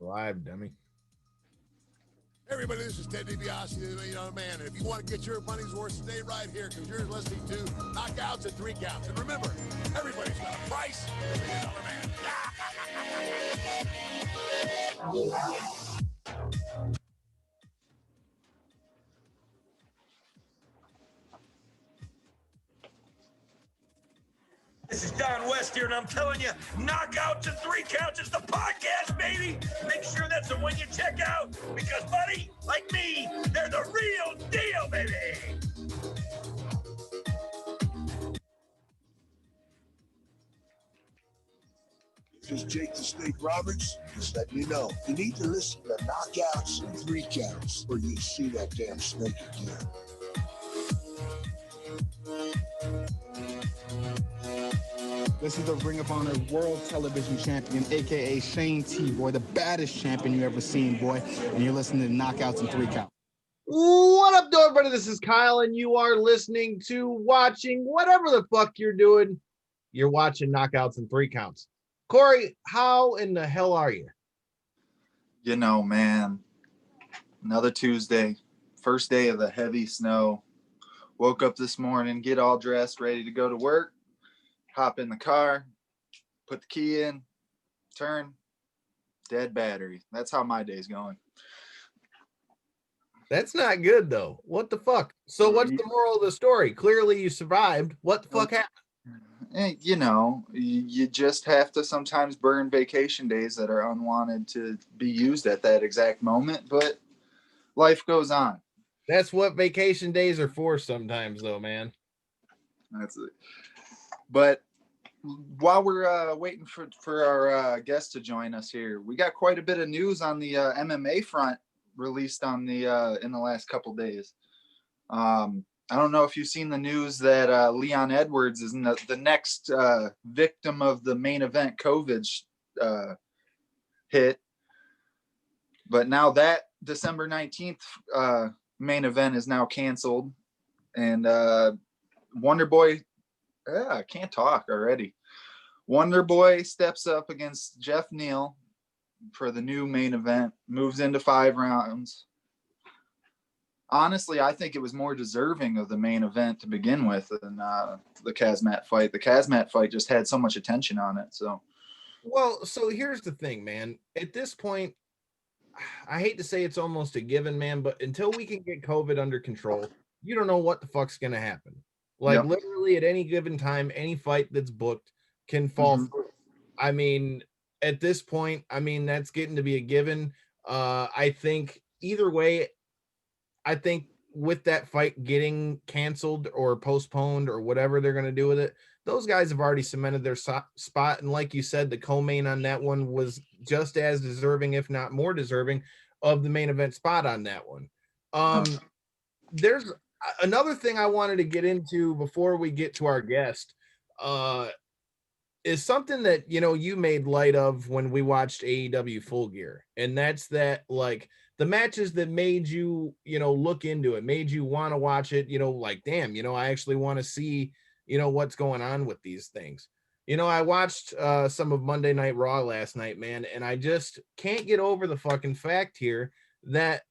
Live, dummy. Everybody, this is Ted DiBiase, the $1 Million Man, and if you want to get your money's worth, stay right here, because you're listening to Knockouts and Three Counts. And remember, everybody's got a price for the $1 Million Man. This is Don West here, and I'm telling you, Knockouts and Three Counts is the podcast, baby. Make sure that's the one you check out, because, buddy, like me, they're the real deal, baby. This is Jake the Snake Roberts. Just letting you know, you need to listen to Knockouts and Three Counts, or you see that damn snake again. This is the Ring of Honor World Television Champion, a.k.a. Shane T, boy, the baddest champion you ever seen, boy. And you're listening to Knockouts and Three Counts. What up, everybody? This is Kyle, and you are listening to, watching, whatever the fuck you're doing. You're watching Knockouts and Three Counts. Corey, how in the hell are you? You know, man, another Tuesday, first day of the heavy snow. Woke up this morning, get all dressed, ready to go to work. Hop in the car, put the key in, turn, dead battery. That's how my day's going. That's not good, though. What the fuck? So what's the moral of the story? Clearly you survived. What the fuck happened? You know, you just have to sometimes burn vacation days that are unwanted to be used at that exact moment, but life goes on. That's what vacation days are for sometimes, though, man. That's it. But while we're waiting for our guest to join us here, we got quite a bit of news on the MMA front released on the in the last couple days. I don't know if you've seen the news that Leon Edwards is the next victim of the main event COVID hit, but now that December 19th main event is now canceled, and Wonder Boy. Yeah, I can't talk already. Wonder Boy steps up against Jeff Neal for the new main event, moves into 5 rounds. Honestly, I think it was more deserving of the main event to begin with than the Kazmat fight. The Kazmat fight just had so much attention on it. So here's the thing, man. At this point, I hate to say it's almost a given, man, but until we can get COVID under control, you don't know what the fuck's going to happen. Like, literally at any given time, any fight that's booked can fall through. I mean, at this point, that's getting to be a given. I think either way, I think with that fight getting canceled or postponed or whatever they're going to do with it, those guys have already cemented their spot. And like you said, the co-main on that one was just as deserving, if not more deserving, of the main event spot on that one. There's another thing I wanted to get into before we get to our guest, is something that, you know, you made light of when we watched AEW Full Gear. And that's that, like, the matches that made you, you know, look into it, made you want to watch it, you know, like, damn, you know, I actually want to see, you know, what's going on with these things. You know, I watched some of Monday Night Raw last night, man, and I just can't get over the fucking fact here that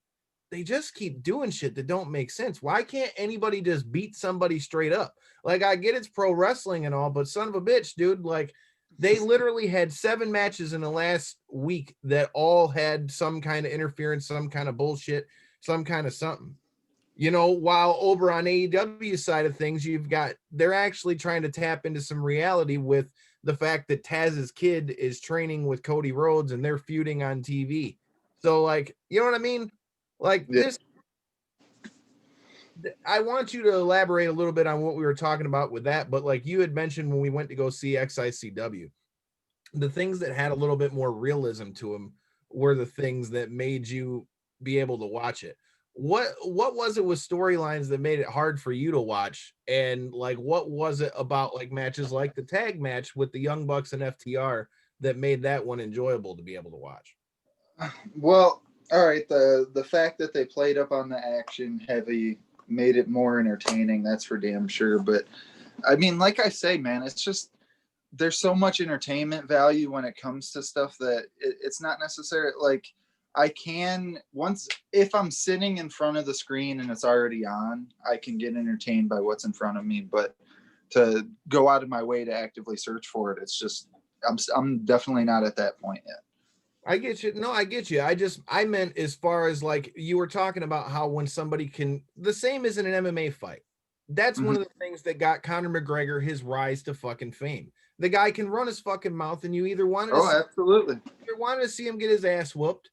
they just keep doing shit that don't make sense. Why can't anybody just beat somebody straight up? Like, I get it's pro wrestling and all, but son of a bitch, dude, like, they literally had 7 matches in the last week that all had some kind of interference, some kind of bullshit, some kind of something. You know, while over on AEW side of things, they're actually trying to tap into some reality with the fact that Taz's kid is training with Cody Rhodes and they're feuding on TV. So, like, you know what I mean? Like, this, I want you to elaborate a little bit on what we were talking about with that, but like you had mentioned when we went to go see XICW, the things that had a little bit more realism to them were the things that made you be able to watch it. What was it with storylines that made it hard for you to watch? And like, what was it about like matches like the tag match with the Young Bucks and FTR that made that one enjoyable to be able to watch? Well, all right, the fact that they played up on the action heavy made it more entertaining, that's for damn sure. But I mean, like I say, man, it's just there's so much entertainment value when it comes to stuff that it's not necessary. Like I can, once, if I'm sitting in front of the screen and it's already on, I can get entertained by what's in front of me, but to go out of my way to actively search for it, it's just, I'm definitely not at that point yet. I get you. No, I get you. I meant as far as like you were talking about how when somebody can, the same as in an MMA fight. That's one of the things that got Conor McGregor his rise to fucking fame. The guy can run his fucking mouth, and you either wanted to see him get his ass whooped,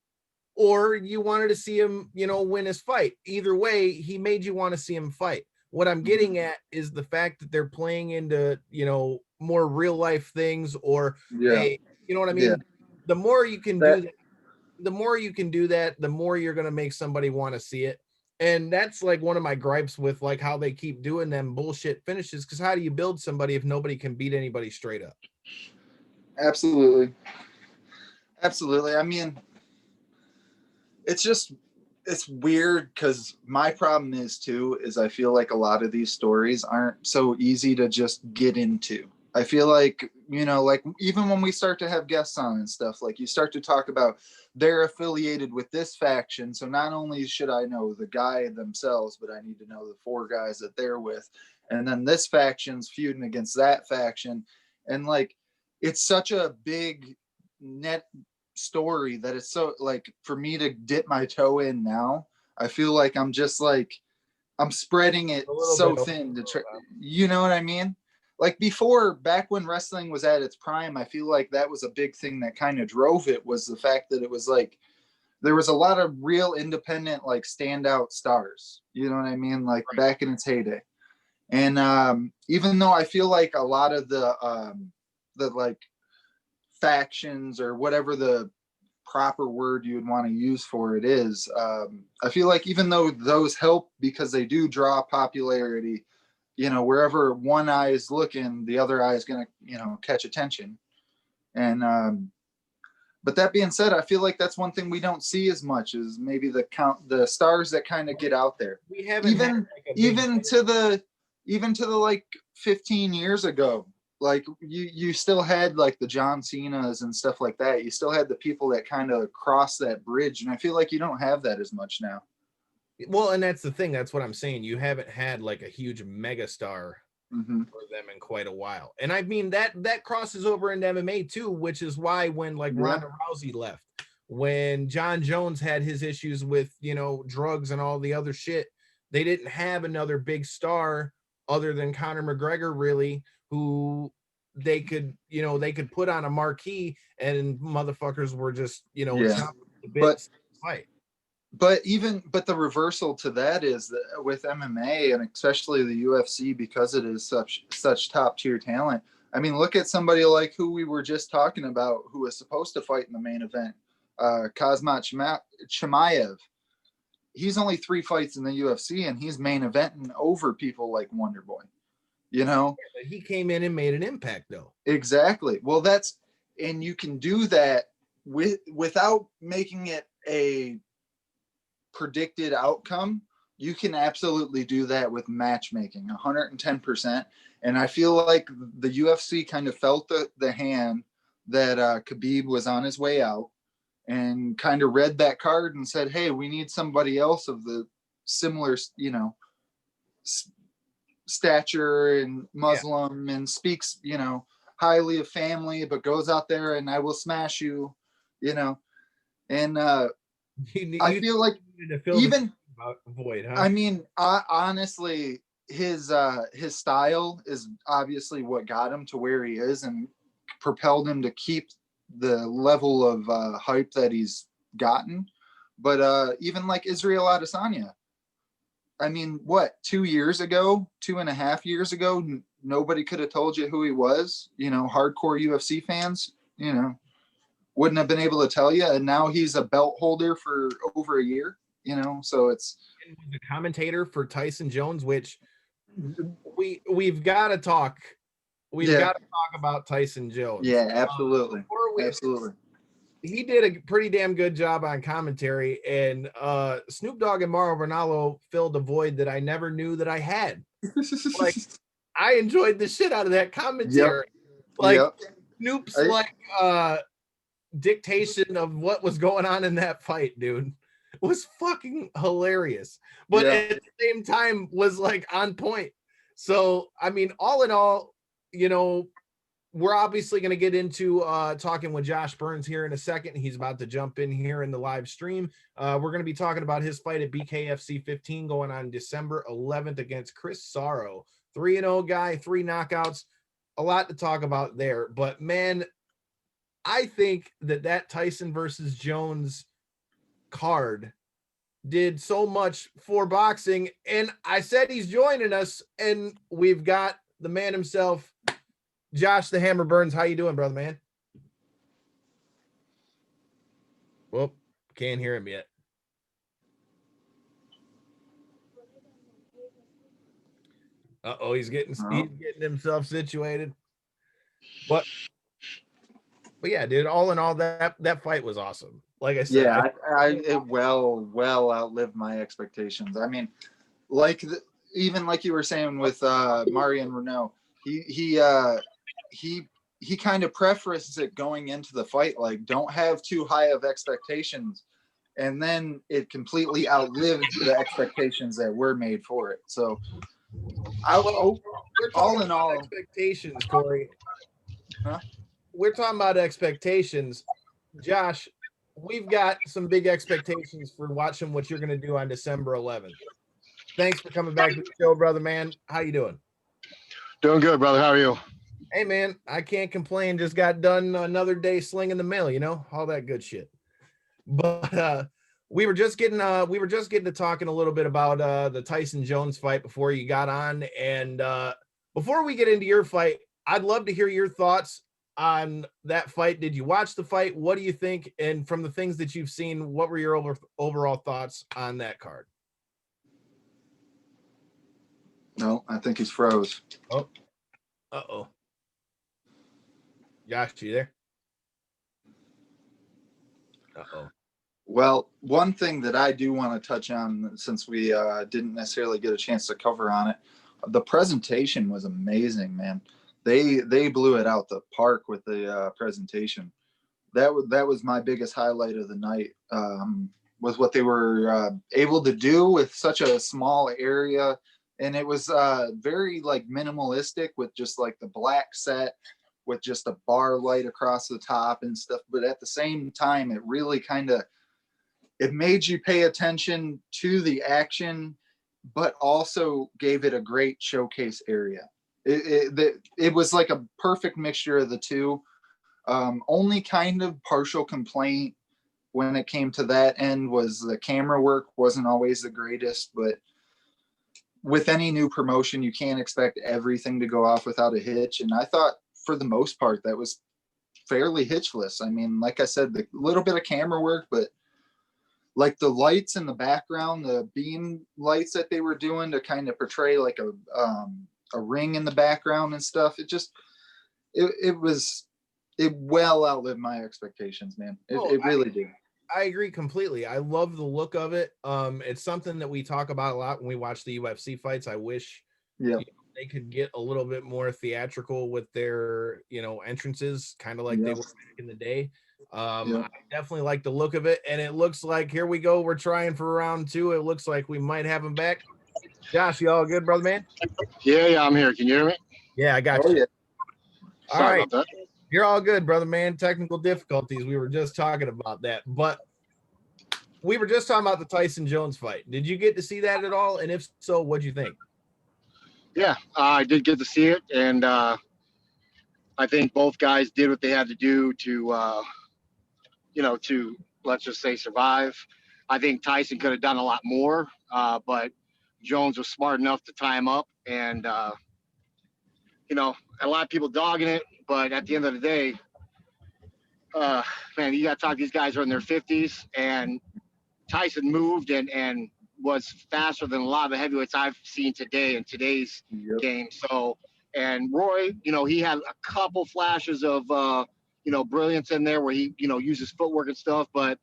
or you wanted to see him, win his fight. Either way, he made you want to see him fight. What I'm getting at is the fact that they're playing into, more real life things, or hey, you know what I mean? Yeah. The more you can do that, the more you're going to make somebody want to see it. And that's like one of my gripes with like how they keep doing them bullshit finishes. Because how do you build somebody if nobody can beat anybody straight up? Absolutely. I mean, it's weird because my problem is I feel like a lot of these stories aren't so easy to just get into. I feel like, like even when we start to have guests on and stuff, like you start to talk about they're affiliated with this faction. So not only should I know the guy themselves, but I need to know the 4 guys that they're with. And then this faction's feuding against that faction. And like, it's such a big net story that it's so like for me to dip my toe in now, I feel like I'm just like, I'm spreading it so thin to try, you know what I mean? Like before, back when wrestling was at its prime, I feel like that was a big thing that kind of drove it, was the fact that it was like, there was a lot of real independent, like standout stars, you know what I mean? Like back in its heyday. And even though I feel like a lot of the like factions or whatever the proper word you would want to use for it is, I feel like even though those help because they do draw popularity, wherever one eye is looking, the other eye is going to, catch attention. And, but that being said, I feel like that's one thing we don't see as much as maybe the stars that kind of get out there. We haven't even to the like 15 years ago, like you still had like the John Cenas and stuff like that. You still had the people that kind of cross that bridge. And I feel like you don't have that as much now. Well, and that's the thing. That's what I'm saying. You haven't had like a huge mega star for them in quite a while. And I mean, that crosses over into MMA too, which is why when like Ronda Rousey left, when John Jones had his issues with, drugs and all the other shit, they didn't have another big star other than Conor McGregor, really, who they could put on a marquee and motherfuckers were just, chopping the bits fight. But the reversal to that is that with MMA and especially the UFC, because it is such top tier talent. I mean, look at somebody like who we were just talking about, who was supposed to fight in the main event, Khamzat Chimaev. He's only 3 fights in the UFC and he's main eventing over people like Wonder Boy, But he came in and made an impact though. Exactly. Well, and you can do that without making it a predicted outcome. You can absolutely do that with matchmaking 110%. And I feel like the UFC kind of felt the hand that Khabib was on his way out and kind of read that card and said, hey, we need somebody else of the similar, stature and Muslim and speaks, highly of family, but goes out there and I will smash you, and I feel like even void, huh? I mean, honestly, his style is obviously what got him to where he is and propelled him to keep the level of hype that he's gotten. But even like Israel Adesanya, I mean, what, 2.5 years ago, nobody could have told you who he was. Hardcore UFC fans, wouldn't have been able to tell you. And now he's a belt holder for over a year, so it's the commentator for Tyson Jones, which we've got to talk. We've got to talk about Tyson Jones. Yeah, absolutely. Absolutely. He did a pretty damn good job on commentary, and Snoop Dogg and Mauro Ranallo filled a void that I never knew that I had. Like, I enjoyed the shit out of that commentary. Like Yep. Snoop's like dictation of what was going on in that fight, dude, was fucking hilarious. But Yeah. at the same time was like on point. So I mean, all in all, you know, we're obviously going to get into talking with Josh Burns here in a second. He's about to jump in here in the live stream. We're going to be talking about his fight at BKFC 15 going on December 11th against Chris Sorrow. 3-0 guy, 3 knockouts. A lot to talk about there. But, man, I think that Tyson versus Jones card did so much for boxing. And I said he's joining us, and we've got the man himself, Josh the Hammer Burns. How you doing, brother, man? Well, can't hear him yet. Uh-oh, he's getting himself situated. But yeah, dude, all in all, that fight was awesome. Like I said, it well outlived my expectations. I mean, like even like you were saying with Marion Renault, he kind of prefaced it going into the fight, like, don't have too high of expectations, and then it completely outlived the expectations that were made for it. So all in all, expectations, Corey. Huh? We're talking about expectations. Josh, we've got some big expectations for watching what you're going to do on December 11th. Thanks for coming back to the show, brother, man. How you doing? Doing good, brother. How are you? Hey, man, I can't complain. Just got done another day slinging the mail, you know, all that good shit. But we were just getting to talking a little bit about the Tyson Jones fight before you got on. And before we get into your fight, I'd love to hear your thoughts on that fight. Did you watch the fight? What do you think? And from the things that you've seen, what were your overall thoughts on that card? No, I think he's froze. Oh, uh-oh. Josh, you there? Uh-oh. Well, one thing that I do want to touch on, since we didn't necessarily get a chance to cover on it, the presentation was amazing, man. They blew it out the park with the presentation. That was my biggest highlight of the night, was what they were able to do with such a small area. And it was very like minimalistic with just like the black set with just a bar light across the top and stuff. But at the same time, it really it made you pay attention to the action, but also gave it a great showcase area. It was like a perfect mixture of the two. Only kind of partial complaint when it came to that end was the camera work wasn't always the greatest, but with any new promotion, you can't expect everything to go off without a hitch. And I thought for the most part, that was fairly hitchless. I mean, like I said, the little bit of camera work, but like the lights in the background, the beam lights that they were doing to kind of portray like a ring in the background and stuff. It well outlived my expectations, man. It really did. I agree completely. I love the look of it. It's something that we talk about a lot when we watch the UFC fights. I wish they could get a little bit more theatrical with their, entrances, kind of like they were back in the day. I definitely like the look of it, and it looks like here we go. We're trying for round 2. It looks like we might have him back. Josh, you all good, brother, man? Yeah, I'm here. Can you hear me? Yeah, I got you. Yeah. All right. You're all good, brother, man. Technical difficulties. We were just talking about that, but we were just talking about the Tyson Jones fight. Did you get to see that at all? And if so, what'd you think? Yeah, I did get to see it, and I think both guys did what they had to do to, to let's just say survive. I think Tyson could have done a lot more, but Jones was smart enough to tie him up, and a lot of people dogging it, but at the end of the day, man, you got to talk. These guys are in their 50s, and Tyson moved and was faster than a lot of the heavyweights I've seen today in today's game. So, and Roy, he had a couple flashes of, brilliance in there where he, uses footwork and stuff. But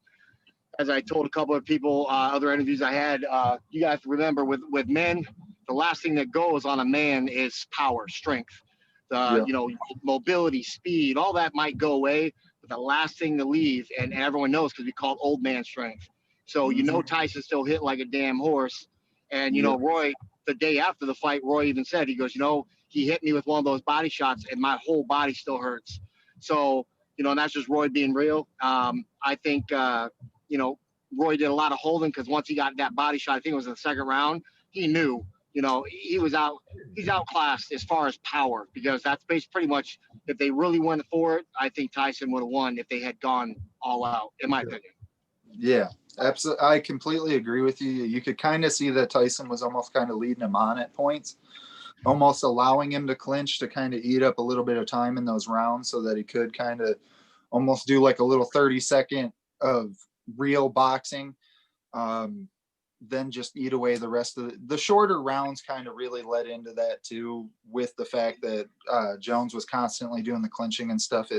as I told a couple of people, other interviews I had, you guys remember with men, the last thing that goes on a man is power, strength. mobility, speed, all that might go away, but the last thing to leave, and everyone knows because we call it old man strength. So Tyson still hit like a damn horse, and Roy, the day after the fight, Roy even said, he goes, he hit me with one of those body shots, and my whole body still hurts. So and that's just Roy being real. I think Roy did a lot of holding because once he got that body shot, I think it was in the second round, he knew. He's outclassed as far as power, because that's pretty much, if they really went for it, I think Tyson would have won if they had gone all out, in my opinion. Yeah, absolutely. I completely agree with you. You could kind of see that Tyson was almost kind of leading him on at points, almost allowing him to clinch to kind of eat up a little bit of time in those rounds so that he could kind of almost do like a little 30-second of real boxing. Then just eat away the rest of the shorter rounds. Kind of really led into that too, with the fact that Jones was constantly doing the clinching and stuff.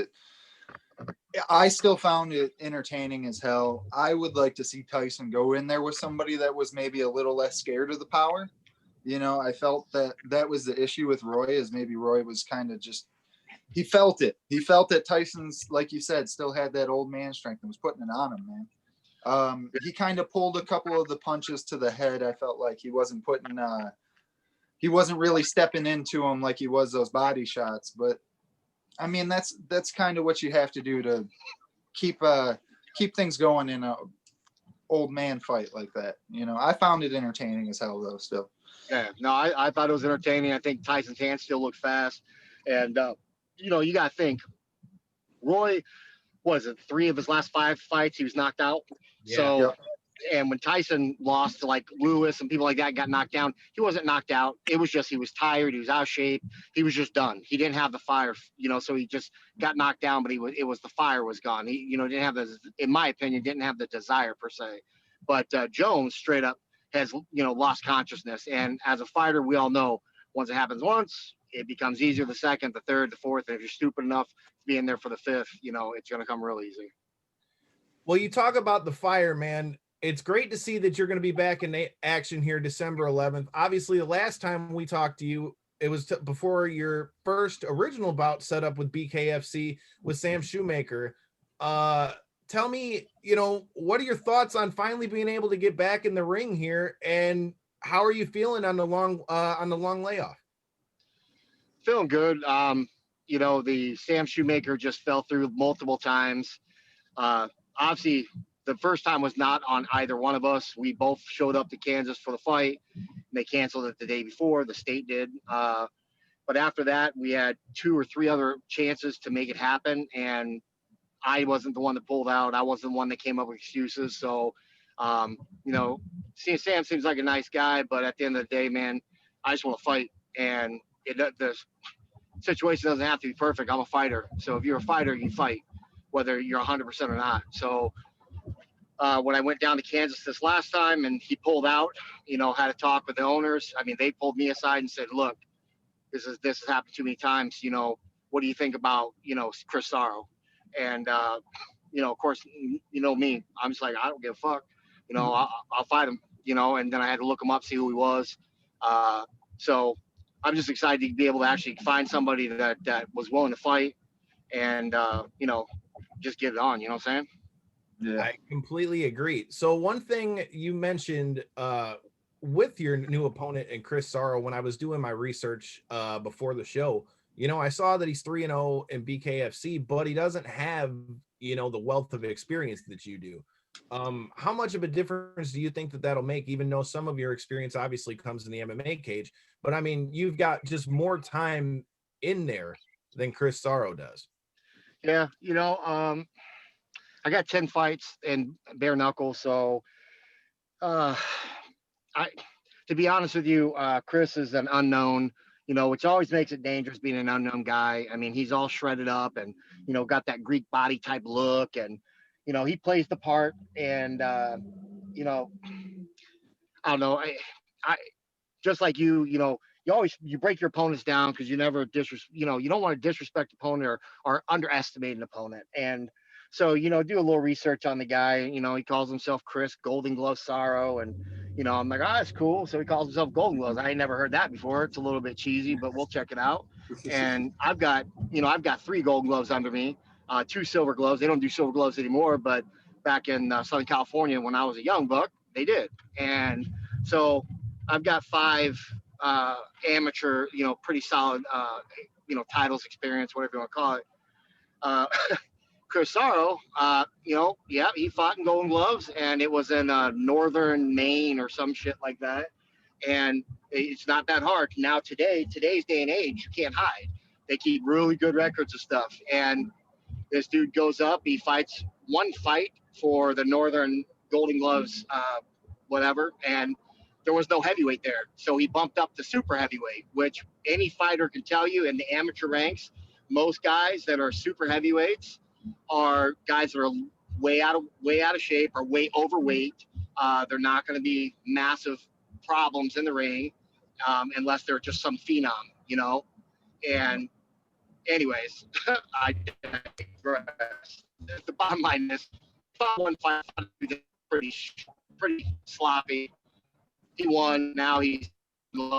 I still found it entertaining as hell. I would like to see Tyson go in there with somebody that was maybe a little less scared of the power. I felt that was the issue with Roy, is maybe Roy was kind of just, he felt it. He felt that Tyson's, like you said, still had that old man strength and was putting it on him, man. He kind of pulled a couple of the punches to the head. I felt like he wasn't really stepping into him like he was those body shots. But I mean, that's kind of what you have to do to keep things going in a old man fight like that. I found it entertaining as hell though still. Yeah, no, I thought it was entertaining. I think Tyson's hands still look fast. And, you got to think, Roy, was it 3 of his last 5 fights he was knocked out? Yeah. So, and when Tyson lost to like Lewis and people like that, got knocked down, he wasn't knocked out. It was just, he was tired. He was out of shape. He was just done. He didn't have the fire, so he just got knocked down, but the fire was gone. He, didn't have in my opinion, didn't have the desire per se. But Jones straight up has, lost consciousness. And as a fighter, we all know once it happens once, it becomes easier the second, the third, the fourth. And if you're stupid enough to be in there for the 5th, it's going to come real easy. Well, you talk about the fire, man. It's great to see that you're going to be back in action here December 11th. Obviously, the last time we talked to you, it was before your first original bout set up with BKFC with Sam Shoemaker. Tell me, what are your thoughts on finally being able to get back in the ring here, and how are you feeling on the long layoff? Feeling good. The Sam Shoemaker just fell through multiple times. Obviously, the first time was not on either one of us. We both showed up to Kansas for the fight. They canceled it the day before. The state did. But after that, we had 2 or 3 other chances to make it happen, and I wasn't the one that pulled out. I wasn't the one that came up with excuses. So, Sam seems like a nice guy, but at the end of the day, man, I just want to fight. And the situation doesn't have to be perfect. I'm a fighter. So if you're a fighter, you fight, whether you're 100% or not. So when I went down to Kansas this last time and he pulled out, had a talk with the owners. I mean, they pulled me aside and said, look, this has happened too many times. What do you think about, Chris Sorrow? And, of course, me, I'm just like, I don't give a fuck. I'll fight him, and then I had to look him up, see who he was. So I'm just excited to be able to actually find somebody that was willing to fight and, just get it on, you know what I'm saying? Yeah, I completely agree. So one thing you mentioned with your new opponent and Chris Sorrow, when I was doing my research before the show, I saw that he's 3-0 in BKFC, but he doesn't have, the wealth of experience that you do. How much of a difference do you think that'll make, even though some of your experience obviously comes in the MMA cage? But I mean, you've got just more time in there than Chris Sorrow does. Yeah. I got 10 fights in bare knuckle. So, to be honest with you, Chris is an unknown, which always makes it dangerous being an unknown guy. I mean, he's all shredded up and, got that Greek body type look, and, he plays the part. And, I don't know. I just like you break your opponents down because you never you don't want to disrespect opponent or underestimate an opponent. And so, do a little research on the guy. He calls himself Chris Golden Glove Sorrow, and, I'm like, oh, that's cool. So he calls himself Golden Gloves. I ain't never heard that before. It's a little bit cheesy, but we'll check it out. And I've got 3 Gold Gloves under me, 2 Silver Gloves. They don't do Silver Gloves anymore, but back in Southern California when I was a young buck, they did. And so I've got 5 amateur, pretty solid, titles experience, whatever you want to call it. Chris Sorrow, he fought in Golden Gloves, and it was in northern Maine or some shit like that. And it's not that hard. Now today's day and age, you can't hide. They keep really good records of stuff. And this dude goes up, he fights one fight for the Northern Golden Gloves, whatever, and there was no heavyweight there. So he bumped up to super heavyweight, which any fighter can tell you in the amateur ranks, most guys that are super heavyweights are guys that are way out of shape or way overweight. They're not going to be massive problems in the ring unless they're just some phenom, And anyways, I digress. The bottom line is, one fight pretty sloppy. He won. Now he's in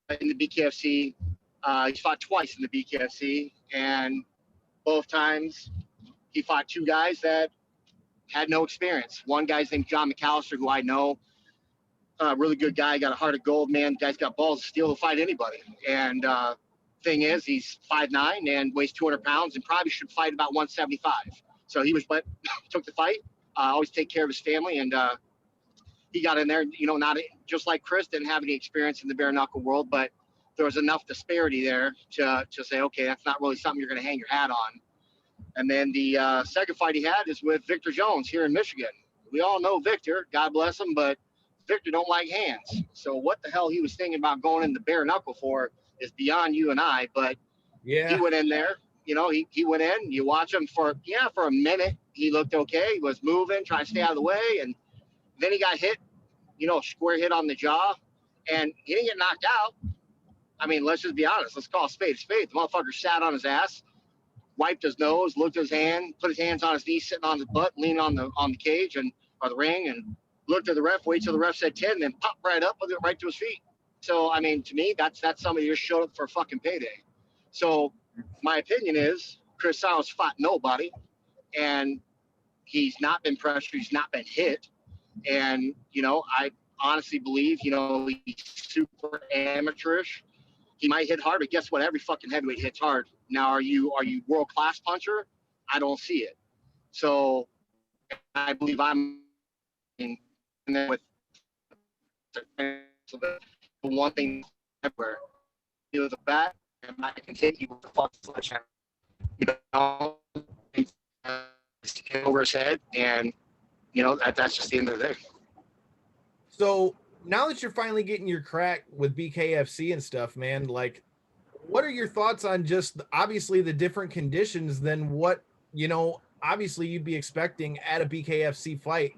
the BKFC. He's fought twice in the BKFC, and both times he fought 2 guys that had no experience. One guy's named John McAllister, who I know, really good guy, got a heart of gold, man. Guy's got balls of steel to fight anybody. And thing is, he's 5'9" and weighs 200 pounds and probably should fight about 175. So he took the fight, always take care of his family, and he got in there, not just like Chris, didn't have any experience in the bare knuckle world, but there was enough disparity there to say, okay, that's not really something you're going to hang your hat on. And then the second fight he had is with Victor Jones here in Michigan. We all know Victor, God bless him, but Victor don't like hands. So what the hell he was thinking about going in the bare knuckle for is beyond you and I. But yeah, he went in there. He went in. You watch him for a minute. He looked okay. He was moving, trying to stay out of the way, and then he got hit. Square hit on the jaw, and he didn't get knocked out. I mean, let's just be honest. Let's call a spade a spade. The motherfucker sat on his ass, wiped his nose, looked at his hand, put his hands on his knees, sitting on his butt, leaning on the cage or the ring, and looked at the ref, waited till the ref said 10, then popped right up with it right to his feet. So, I mean, to me, that's somebody who just showed up for a fucking payday. So, my opinion is Chris Sauer's fought nobody, and he's not been pressured, he's not been hit, and I honestly believe he's super amateurish. He might hit hard, but guess what? Every fucking heavyweight hits hard. Now, are you world-class puncher? I don't see it. So I believe I'm in there with the one thing everywhere. He was a bat, and I can take you with the fucking sledgehammer. Over his head, and that's just the end of the day. So now that you're finally getting your crack with BKFC and stuff, man, like, what are your thoughts on just obviously the different conditions than what, obviously you'd be expecting at a BKFC fight?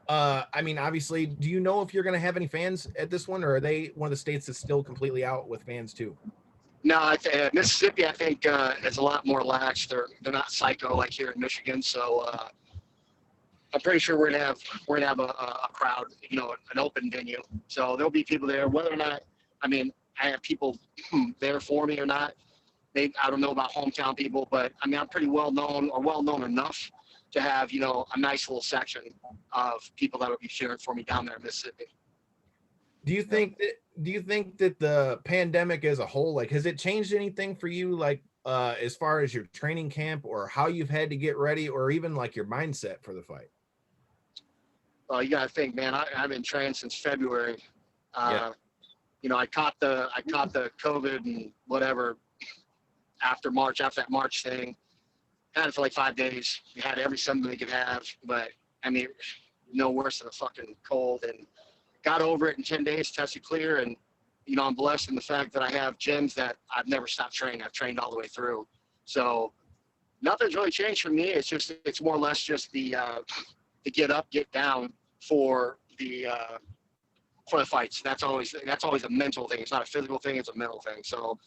I mean, obviously, do you know if you're going to have any fans at this one, or are they one of the states that's still completely out with fans too? No, Mississippi, I think, is a lot more lax. They're not psycho like here in Michigan. So I'm pretty sure we're gonna have a crowd, an open venue. So there'll be people there. Whether or not, I mean, I have people there for me or not, I don't know about hometown people, but I mean, I'm pretty well known enough to have a nice little section of people that will be cheering for me down there in Mississippi. Do you think that the pandemic as a whole, like, has it changed anything for you, like, as far as your training camp or how you've had to get ready, or even like your mindset for the fight? Well, you got to think, man, I've been training since February. Yeah. I caught the COVID and whatever after that March thing. Had it for like 5 days. We had every symptom we could have, but I mean, no worse than a fucking cold, and got over it in 10 days, tested clear. And, I'm blessed in the fact that I have gyms that I've never stopped training. I've trained all the way through. So nothing's really changed for me. It's more or less just the get up, get down for the fights. That's always a mental thing. It's not a physical thing. It's a mental thing. So,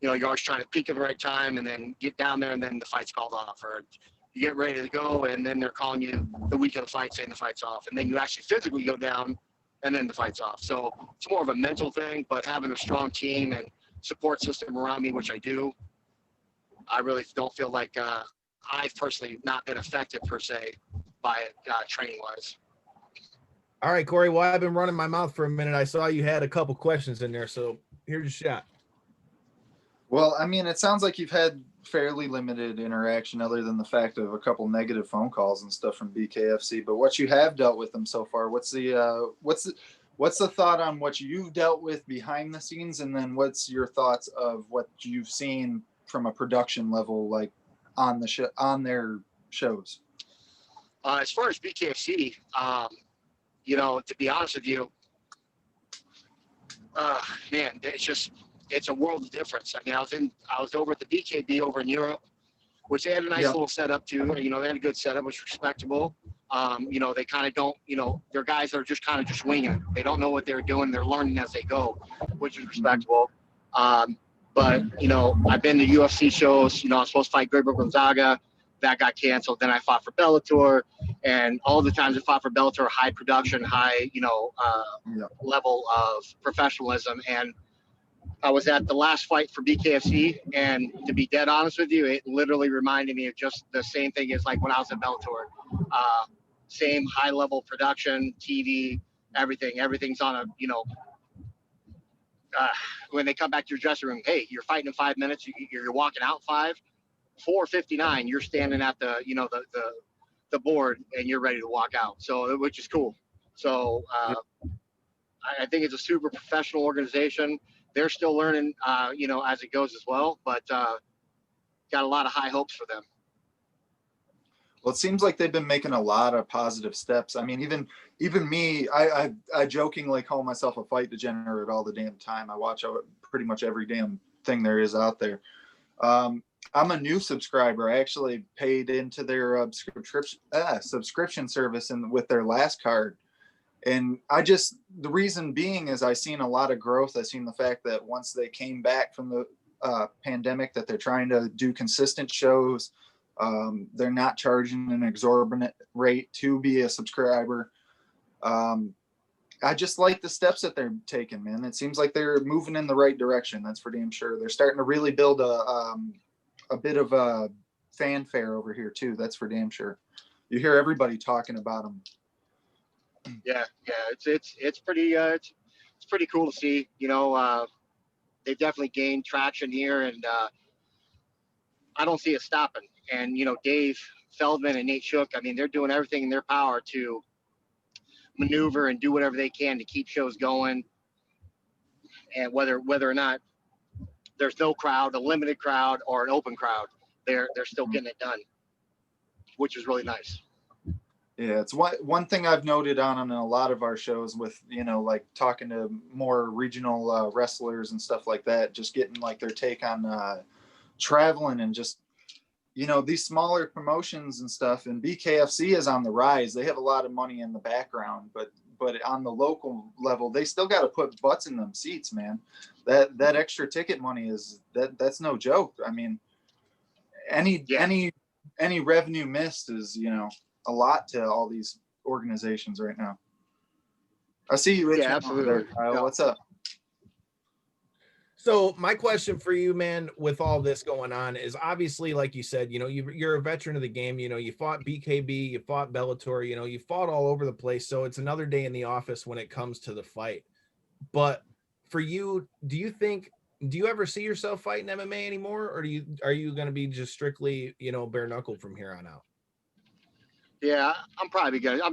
you're always trying to peak at the right time and then get down there, and then the fight's called off, or you get ready to go, and then they're calling you the week of the fight, saying the fight's off, and then you actually physically go down, and then the fight's off. So it's more of a mental thing, but having a strong team and support system around me, which I do, I really don't feel like I've personally not been affected per se by it training-wise. All right, Corey. Well, I've been running my mouth for a minute. I saw you had a couple questions in there, so here's your shot. Well, I mean, it sounds like you've had fairly limited interaction other than the fact of a couple negative phone calls and stuff from BKFC. But what you have dealt with them so far, what's the thought on what you've dealt with behind the scenes, and then what's your thoughts of what you've seen from a production level, like on the on their shows? As far as BKFC, you know, to be honest with you, man, it's a world of difference. I mean, I was over at the BKB over in Europe, which they had a nice little setup too. You know, they had a good setup, which was respectable. You know, they kind of don't, you know, they're guys that are just kind of just winging it. They don't know what they're doing. They're learning as they go, which is respectable. But, you know, I've been to UFC shows. You know, I was supposed to fight Gabriel Gonzaga. That got canceled. Then I fought for Bellator. And all the times I fought for Bellator, high production, high, you know, level of professionalism. And I was at the last fight for BKFC. And to be dead honest with you, it literally reminded me of just the same thing as like when I was at Bellator. Same high level production, TV, everything. Everything's on a, you know, when they come back to your dressing room, hey, you're fighting in 5 minutes. You're walking out 4:59. You're standing at the, you know, the board, and you're ready to walk out. So, which is cool. So, I think it's a super professional organization. They're still learning, you know, as it goes as well. But got a lot of high hopes for them. Well, it seems like they've been making a lot of positive steps. I mean, even me, I jokingly call myself a fight degenerate all the damn time. I watch pretty much every damn thing there is out there. I'm a new subscriber. I actually paid into their subscription service with their last card. And the reason being is I seen a lot of growth. I seen the fact that once they came back from the pandemic, that they're trying to do consistent shows. They're not charging an exorbitant rate to be a subscriber. I just like the steps that they're taking, man. It seems like they're moving in the right direction. That's for damn sure. They're starting to really build a bit of a fanfare over here too. That's for damn sure. You hear everybody talking about them. Yeah, it's pretty cool to see. You know, they definitely gained traction here, and I don't see it stopping. And, you know, Dave Feldman and Nate Shook, I mean, they're doing everything in their power to maneuver and do whatever they can to keep shows going. And whether or not there's no crowd, a limited crowd, or an open crowd, they're still getting it done, which is really nice. Yeah, it's one thing I've noted on a lot of our shows with, you know, like talking to more regional wrestlers and stuff like that, just getting like their take on traveling and just, you know, these smaller promotions and stuff. And BKFC is on the rise. They have a lot of money in the background, but on the local level, they still got to put butts in them seats, man. That extra ticket money that's no joke. I mean, any revenue missed is, you know, a lot to all these organizations right now. I see you. Yeah, absolutely. There, Kyle. What's up? So my question for you, man, with all this going on is obviously, like you said, you know, you're a veteran of the game. You know, you fought BKB, you fought Bellator, you know, you fought all over the place. So it's another day in the office when it comes to the fight. But for you, do you ever see yourself fighting MMA anymore? Or are you going to be just strictly, you know, bare knuckle from here on out? Yeah, I'm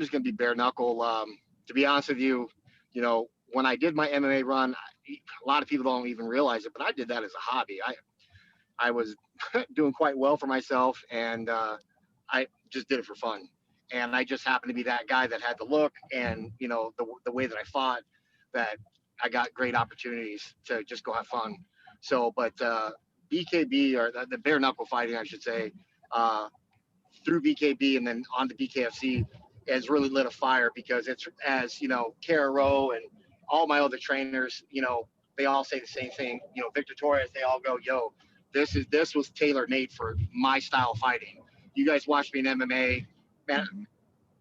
just going to be bare knuckle. To be honest with you, you know, when I did my MMA run, a lot of people don't even realize it, but I did that as a hobby. I was doing quite well for myself, and I just did it for fun. And I just happened to be that guy that had the look and, you know, the way that I fought, that I got great opportunities to just go have fun. So, but BKB, or the bare knuckle fighting, I should say, through BKB and then on to BKFC has really lit a fire, because it's, as you know, Kara Rowe and all my other trainers, you know, they all say the same thing. You know, Victor Torres, they all go, yo, this was tailor-made for my style of fighting. you guys watched me in MMA. Man,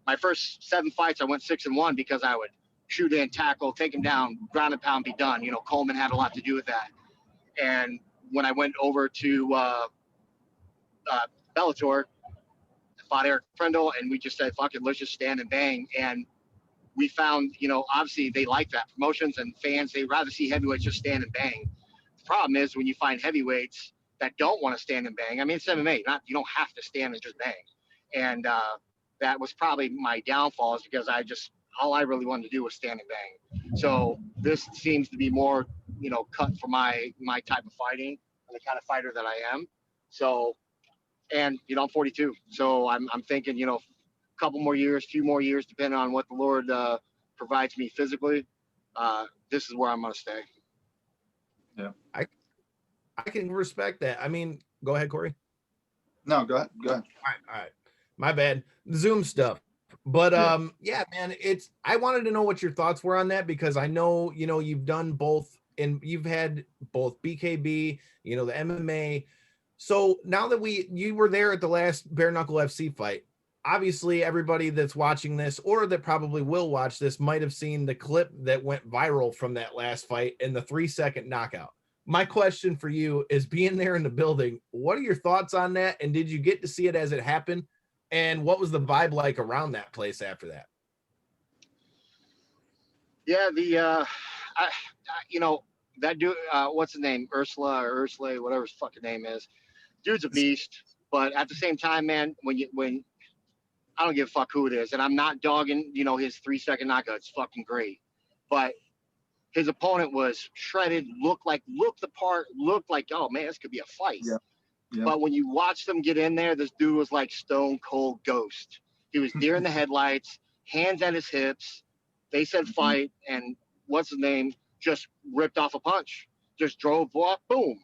my first 7 fights, I went 6-1 because I would shoot in, tackle, take him down, ground and pound, be done. You know, Coleman had a lot to do with that. And when I went over to Bellator, I fought Eric Prindle, and we just said, fuck it, let's just stand and bang. And we found, you know, obviously they like that. Promotions and fans, they rather see heavyweights just stand and bang. The problem is when you find heavyweights that don't want to stand and bang. I mean, it's MMA. You don't have to stand and just bang. And that was probably my downfall, is because all I really wanted to do was stand and bang. So this seems to be more, you know, cut for my type of fighting and the kind of fighter that I am. So, and, you know, I'm 42. So I'm thinking, you know, a few more years, depending on what the Lord provides me physically, this is where I'm going to stay. Yeah. I can respect that. I mean, go ahead, Corey. No, go ahead. All right. My bad. Zoom stuff. But yeah, man, I wanted to know what your thoughts were on that, because I know, you know, you've done both, and you've had both BKB, you know, the MMA. So now that you were there at the last Bare Knuckle FC fight, obviously everybody that's watching this, or that probably will watch this, might have seen the clip that went viral from that last fight and the 3-second knockout. My question for you is, being there in the building, what are your thoughts on that? And did you get to see it as it happened? And what was the vibe like around that place after that? Yeah, you know, that dude, what's his name? Ursula, whatever his fucking name is. Dude's a beast. But at the same time, man, when I don't give a fuck who it is, and I'm not dogging, you know, his 3-second knockout. It's fucking great. But his opponent was shredded, looked the part, looked like, oh man, this could be a fight. Yeah. Yeah. But when you watch them get in there, this dude was like stone cold ghost. He was deer in the headlights, hands at his hips. They said fight, and what's his name just ripped off a punch, just drove off, boom.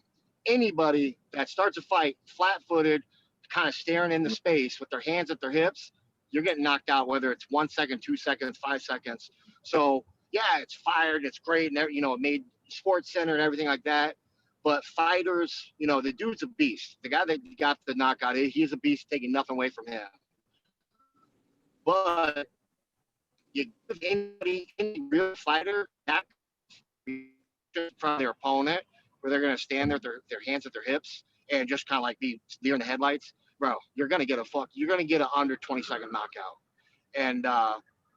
Anybody that starts a fight flat-footed, kind of staring into space with their hands at their hips, you're getting knocked out, whether it's 1 second, 2 seconds, 5 seconds. So yeah, it's fired, it's great, and you know, it made Sports Center and everything like that. But fighters, you know, the dude's a beast. The guy that got the knockout, he's a beast, taking nothing away from him. But you give any real fighter that from their opponent, where they're going to stand there with their hands at their hips and just kind of like be deer in the headlights, bro, you're going to get an under 20-second knockout. And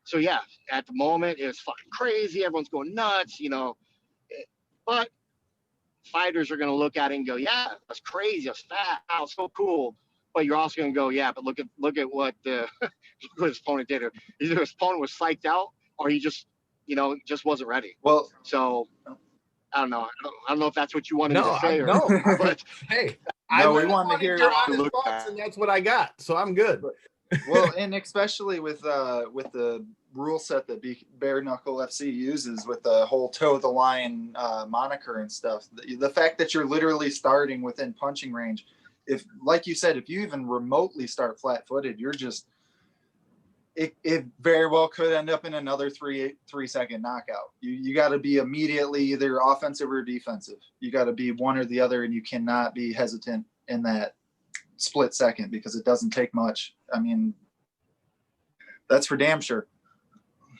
so, yeah, at the moment, it's fucking crazy. Everyone's going nuts, you know. But fighters are going to look at it and go, yeah, that's crazy. That's fat. Wow, so cool. But you're also going to go, yeah, but look at what his opponent did. Either his opponent was psyched out, or he just, you know, just wasn't ready. Well, so I don't know. I don't know if that's what you wanted me to say. No, but hey, we wanted to hear your honest thoughts, and that's what I got. So I'm good. Well, and especially with the rule set that Bare Knuckle FC uses, with the whole toe the line moniker and stuff, the fact that you're literally starting within punching range, if, like you said, if you even remotely start flat-footed, you're just, it very well could end up in another 3-second knockout. You got to be immediately either offensive or defensive. You got to be one or the other, and you cannot be hesitant in that split second, because it doesn't take much. I mean, that's for damn sure.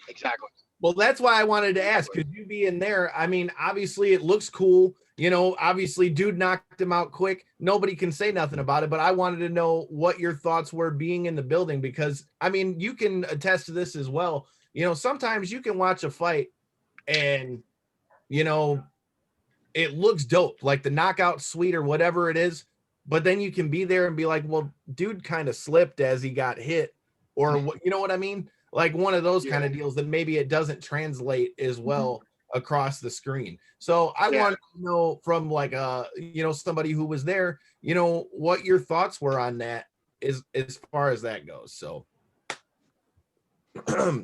Exactly. Well, that's why I wanted to ask, could you be in there? I mean, obviously it looks cool. You know, obviously dude knocked him out quick. Nobody can say nothing about it, but I wanted to know what your thoughts were being in the building, because I mean, you can attest to this as well. You know, sometimes you can watch a fight and, you know, it looks dope, like the knockout sweet or whatever it is. But then you can be there and be like, well, dude kind of slipped as he got hit, or you know what I mean? Like one of those kind of deals that maybe it doesn't translate as well across the screen. So I want to know from like you know, somebody who was there, you know, what your thoughts were on that as far as that goes. So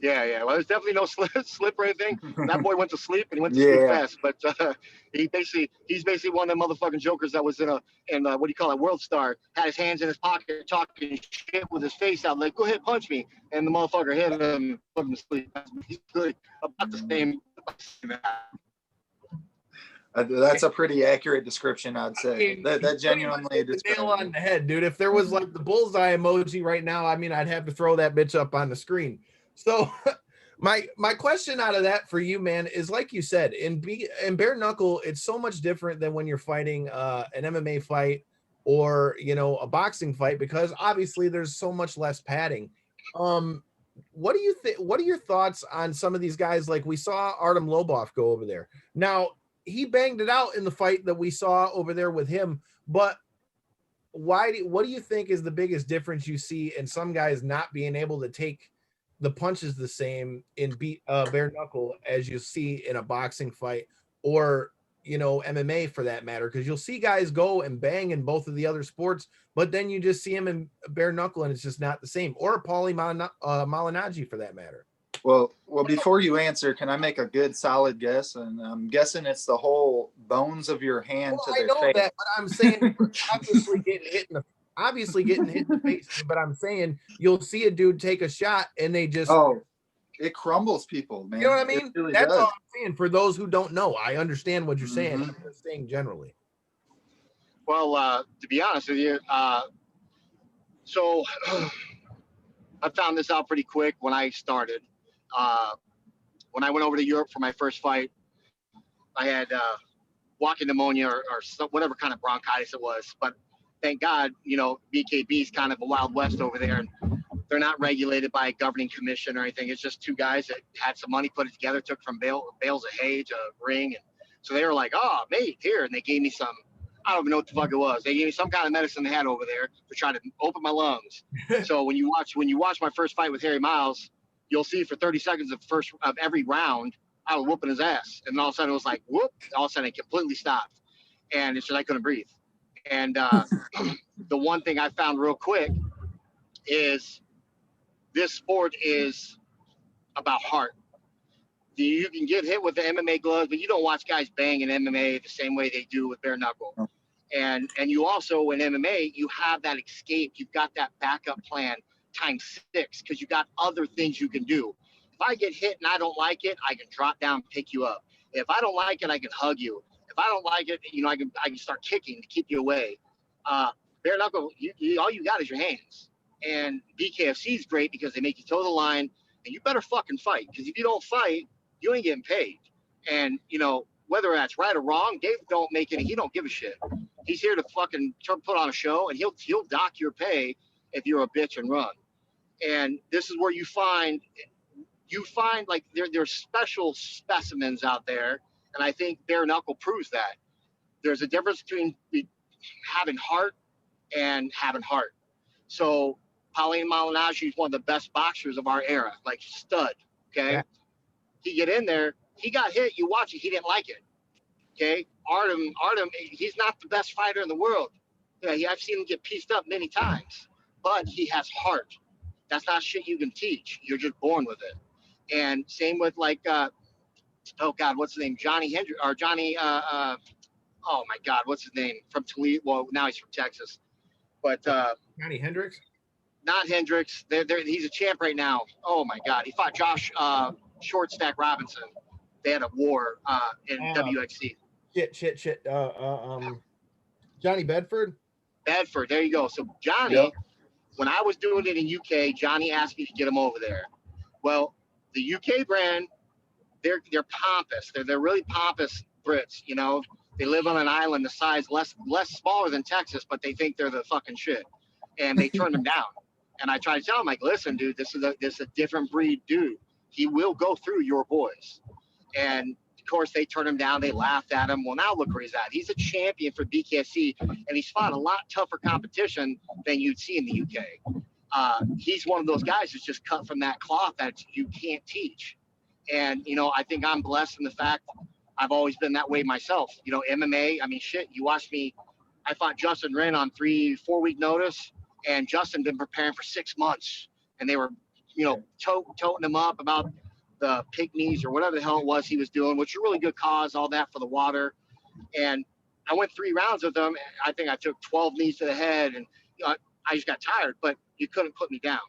yeah. Well, there's definitely no slip or anything. That boy went to sleep, and he went to sleep fast. But he's basically one of them motherfucking jokers that was in what do you call it, World Star, had his hands in his pocket talking shit with his face out, like, go ahead, punch me. And the motherfucker hit him, put him to sleep. He's good about the same. That's a pretty accurate description, I'd say. I mean, that genuinely the nail on the head, dude. If there was like the bullseye emoji right now, I mean, I'd have to throw that bitch up on the screen. So my question out of that for you, man, is like you said, in bare knuckle, it's so much different than when you're fighting an MMA fight or, you know, a boxing fight, because obviously there's so much less padding. What do you think? What are your thoughts on some of these guys? Like we saw Artem Lobov go over there. Now he banged it out in the fight that we saw over there with him, but what do you think is the biggest difference you see in some guys not being able to take the punches the same in bare knuckle as you see in a boxing fight or, you know, MMA for that matter? Because you'll see guys go and bang in both of the other sports, but then you just see him in bare knuckle and it's just not the same. Or Paulie Malignaggi for that matter. Well, before you answer, can I make a good solid guess? And I'm guessing it's the whole bones of your hand to their face. I know that, but I'm saying obviously getting hit in the face. But I'm saying you'll see a dude take a shot and they just it crumbles people, man. You know what I mean? Really That's does. all I'm saying. For those who don't know, I understand what you're saying. I'm just saying generally. Well, to be honest with you, so I found this out pretty quick when I started. When I went over to Europe for my first fight, I had walking pneumonia or whatever kind of bronchitis it was. But thank God, you know, BKB is kind of a Wild West over there. And they're not regulated by a governing commission or anything. It's just two guys that had some money, put it together, took from bales of hay to a ring. And so they were like, oh, mate, here. And they gave me some, I don't even know what the fuck it was. They gave me some kind of medicine they had over there to try to open my lungs. So when you watch my first fight with Harry Miles, you'll see for 30 seconds of every round, I was whooping his ass. And all of a sudden it was like, whoop. All of a sudden it completely stopped. And it's just I couldn't breathe. And the one thing I found real quick is this sport is about heart. You can get hit with the MMA gloves, but you don't watch guys bang in MMA the same way they do with bare knuckle. And you also, in MMA, you have that escape. You've got that backup plan times 6 because you got other things you can do. If I get hit and I don't like it, I can drop down and pick you up. If I don't like it, I can hug you. If I don't like it, you know, I can start kicking to keep you away. Bare knuckle, all you got is your hands. And BKFC is great because they make you toe the line, and you better fucking fight. Because if you don't fight, you ain't getting paid. And, you know, whether that's right or wrong, Dave don't make it. He don't give a shit. He's here to fucking put on a show, and he'll dock your pay if you're a bitch and run. And this is where you find like there's special specimens out there, and I think bare knuckle proves that. There's a difference between having heart and having heart. So Paulie Malignaggi is one of the best boxers of our era, like stud. Okay, yeah. He get in there, he got hit. You watch it, he didn't like it. Okay, Artem, he's not the best fighter in the world. Yeah, I've seen him get pieced up many times, but he has heart. That's not shit you can teach. You're just born with it. And same with like, oh God, what's his name? Johnny Hendricks or Johnny. Oh my God, what's his name? From Toledo. Well, now he's from Texas. But Johnny Hendricks. Not Hendricks. He's a champ right now. Oh my God, he fought Josh Short Stack Robinson. They had a war in WXC. Shit. Johnny Bedford. Bedford. There you go. So Johnny. Yep. When I was doing it in UK, Johnny asked me to get him over there. Well, the UK brand, they're pompous. They're really pompous Brits. You know, they live on an island the size less smaller than Texas, but they think they're the fucking shit, and they turn them down. And I try to tell them, like, listen, dude, this is a different breed dude. He will go through your boys. And of course, they turned him down. They laughed at him. Well, now look where he's at. He's a champion for BKFC, and he's fought a lot tougher competition than you'd see in the UK. He's one of those guys that's just cut from that cloth that you can't teach. And, you know, I think I'm blessed in the fact I've always been that way myself. You know, MMA, I mean, shit, you watch me. I fought Justin Wren on 3-4 week notice, and Justin been preparing for 6 months. And they were, you know, toting him up about the pig knees or whatever the hell it was he was doing, which is a really good cause, all that for the water. And I went 3 rounds with him. I think I took 12 knees to the head, and you know, I just got tired, but you couldn't put me down.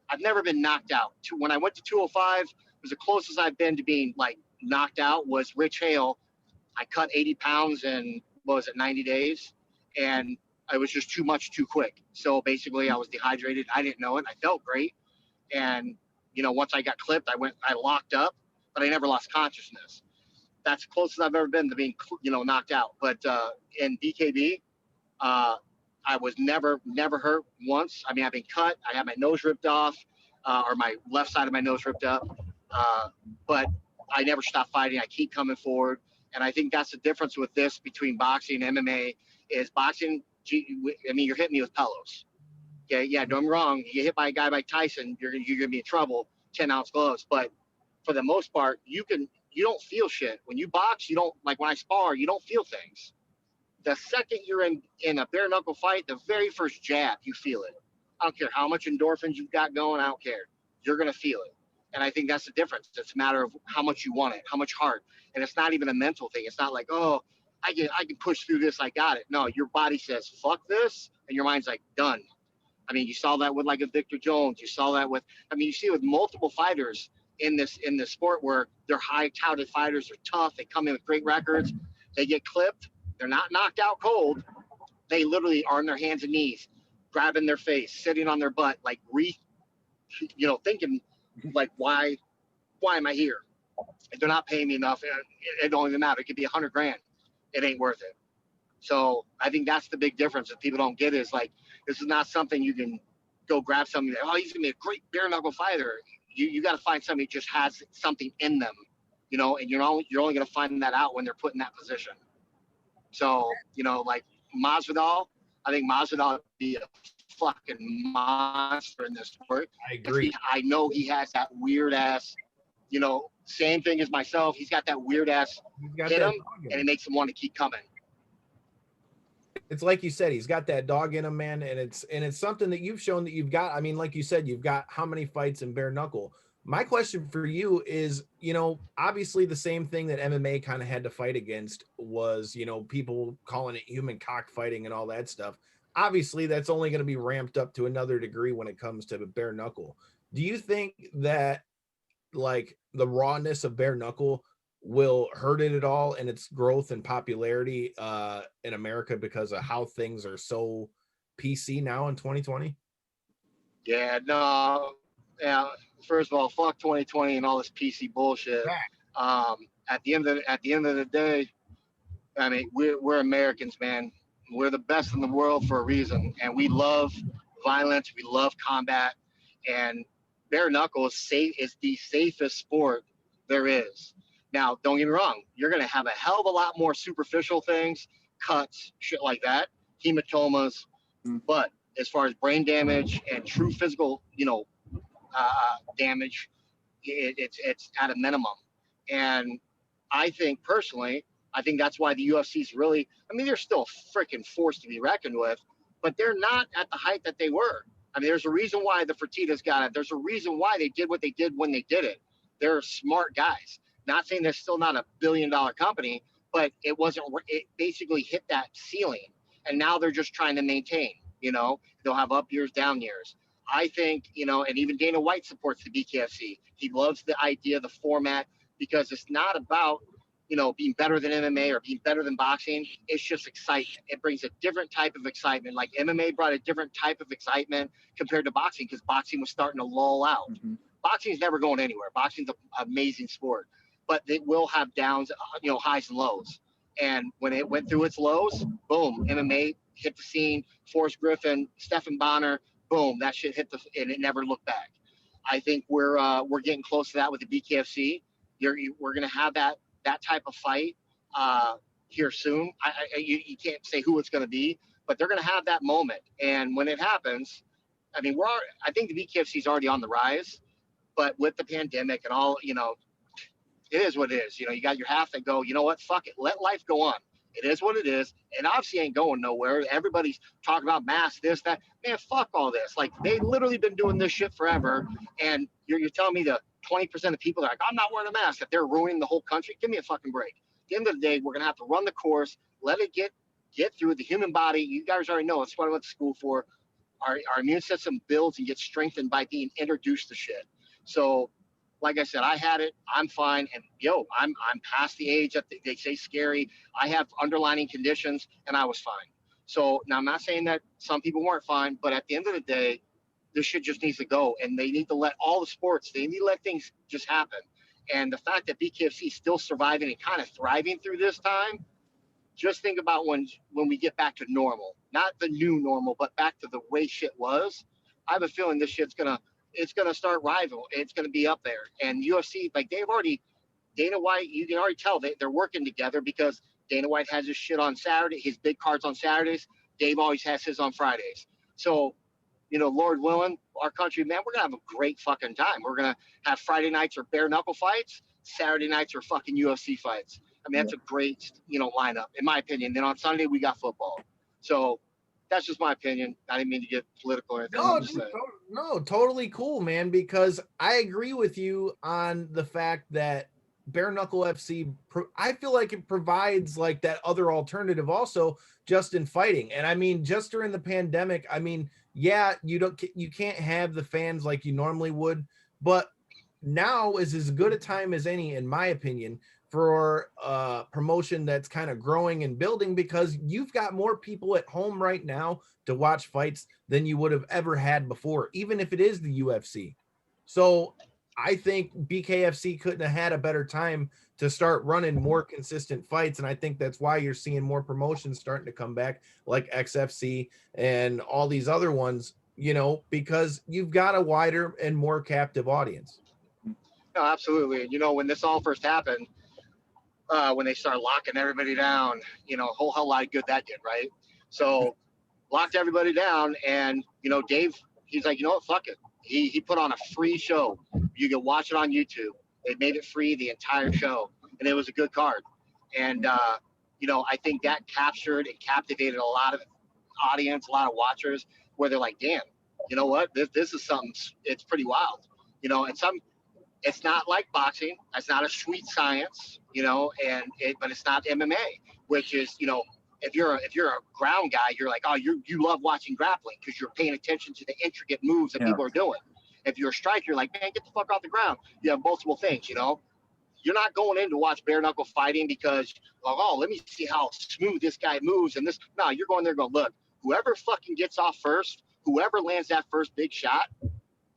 I've never been knocked out. When I went to 205, it was the closest I've been to being like knocked out was Rich Hale I cut 80 pounds in, 90 days, and it was just too much too quick. So basically, I was dehydrated. I didn't know it. I felt great, and once I got clipped, I locked up, but I never lost consciousness. That's the closest I've ever been to being knocked out. But in BKB, I was never hurt once. I mean, I've been cut. I had my nose ripped off, or my left side of my nose ripped up, but I never stopped fighting. I keep coming forward. And I think that's the difference with this between boxing and MMA is boxing. I mean, you're hitting me with pillows. Okay, yeah, don't get me wrong. You get hit by a guy like Tyson, you're gonna be in trouble. 10-ounce gloves, but for the most part, you don't feel shit when you box. You don't, like when I spar, you don't feel things. The second you're in a bare knuckle fight, the very first jab, you feel it. I don't care how much endorphins you've got going. I don't care. You're gonna feel it. And I think that's the difference. It's a matter of how much you want it, how much heart. And it's not even a mental thing. It's not like, oh, I can push through this. I got it. No, your body says, fuck this. And your mind's like, done. I mean, you saw that with like a Victor Jones. You saw that with, you see it with multiple fighters in this sport where they're high touted fighters. They're tough. They come in with great records. They get clipped. They're not knocked out cold. They literally are on their hands and knees, grabbing their face, sitting on their butt, like thinking, like, why am I here? If they're not paying me enough, it don't even matter. It could be $100,000. It ain't worth it. So I think that's the big difference that people don't get is like, this is not something you can go grab somebody. Oh, he's gonna be a great bare knuckle fighter. You got to find somebody who just has something in them, and you're only gonna find that out when they're put in that position. So like Masvidal, I think Masvidal would be a fucking monster in this sport. I agree. I know he has that weird ass, same thing as myself. He's got that weird ass hit him, and it makes him want to keep coming. It's like you said, he's got that dog in him, man, and it's something that you've shown that you've got. I mean, like you said, you've got how many fights in bare knuckle? My question for you is, obviously the same thing that MMA kind of had to fight against was, people calling it human cockfighting and all that stuff. Obviously, that's only going to be ramped up to another degree when it comes to bare knuckle. Do you think that like the rawness of bare knuckle will hurt it at all in its growth and popularity in America because of how things are so PC now in 2020? Yeah, no. Yeah, first of all, fuck 2020 and all this PC bullshit. At the end of the day, I mean, we're Americans, man. We're the best in the world for a reason, and we love violence. We love combat, and bare knuckle is the safest sport there is. Now, don't get me wrong. You're going to have a hell of a lot more superficial things, cuts, shit like that, hematomas. But as far as brain damage and true physical, damage, it's at a minimum. And I think personally, that's why the UFC's really, they're still a freaking force to be reckoned with, but they're not at the height that they were. There's a reason why the Fertittas got it. There's a reason why they did what they did when they did it. They're smart guys. Not saying they're still not a billion-dollar company, but it basically hit that ceiling. And now they're just trying to maintain, they'll have up years, down years. I think, and even Dana White supports the BKFC. He loves the idea, the format, because it's not about, being better than MMA or being better than boxing. It's just excitement. It brings a different type of excitement. Like MMA brought a different type of excitement compared to boxing because boxing was starting to lull out. Mm-hmm. Boxing's never going anywhere. Boxing's an amazing sport, but they will have downs, highs and lows. And when it went through its lows, boom, MMA hit the scene. Forrest Griffin, Stephan Bonner, boom, that shit hit and it never looked back. I think we're getting close to that with the BKFC. We're gonna have that type of fight here soon. You can't say who it's gonna be, but they're gonna have that moment. And when it happens, I think the BKFC is already on the rise, but with the pandemic and all, it is what it is. You got your half that go, you know what, fuck it, let life go on. It is what it is. And obviously ain't going nowhere. Everybody's talking about masks, this, that. Man, fuck all this. Like, they literally been doing this shit forever. And you're telling me the 20% of people that are like, I'm not wearing a mask, that they're ruining the whole country? Give me a fucking break. At the end of the day, we're going to have to run the course, let it get through the human body. You guys already know. That's what I went to school for. Our immune system builds and gets strengthened by being introduced to shit. So like I said, I had it. I'm fine. And I'm past the age that they say scary. I have underlying conditions, and I was fine. So now I'm not saying that some people weren't fine, but at the end of the day, this shit just needs to go, and they need to let all the sports. They need to let things just happen. And the fact that BKFC is still surviving and kind of thriving through this time, just think about when we get back to normal, not the new normal, but back to the way shit was. I have a feeling this shit's it's gonna start rival. It's gonna be up there. And UFC, like Dana White, you can already tell they're working together because Dana White has his shit on Saturday, his big cards on Saturdays. Dave always has his on Fridays. So, Lord willing, our country, man, we're gonna have a great fucking time. We're gonna have Friday nights are bare knuckle fights, Saturday nights are fucking UFC fights. I mean, that's a great, lineup, in my opinion. Then on Sunday, we got football. So that's just my opinion. I didn't mean to get political or anything. No, totally cool, man, because I agree with you on the fact that Bare Knuckle FC, I feel like it provides like that other alternative also just in fighting. And I mean, just during the pandemic, I mean, yeah, you can't have the fans like you normally would, but now is as good a time as any, in my opinion, for promotion that's kind of growing and building, because you've got more people at home right now to watch fights than you would have ever had before, even if it is the UFC. So I think BKFC couldn't have had a better time to start running more consistent fights. And I think that's why you're seeing more promotions starting to come back, like XFC and all these other ones, because you've got a wider and more captive audience. No, absolutely. When this all first happened, when they started locking everybody down, a whole hell lot of good that did, right? So locked everybody down, and Dave, he's like, fuck it. He put on a free show. You can watch it on YouTube. They made it free, the entire show, and it was a good card. And I think that captured and captivated a lot of audience, a lot of watchers, where they're like, damn, you know what? This is something. It's pretty wild, and it's not like boxing. It's not a sweet science, but it's not MMA, which is, if you're a ground guy, you're like, oh, you love watching grappling because you're paying attention to the intricate moves that people are doing. If you're a striker, you're like, man, get the fuck off the ground. You have multiple things, You're not going in to watch bare knuckle fighting because, oh, let me see how smooth this guy moves and this. No, you're going there going, look, whoever fucking gets off first, whoever lands that first big shot,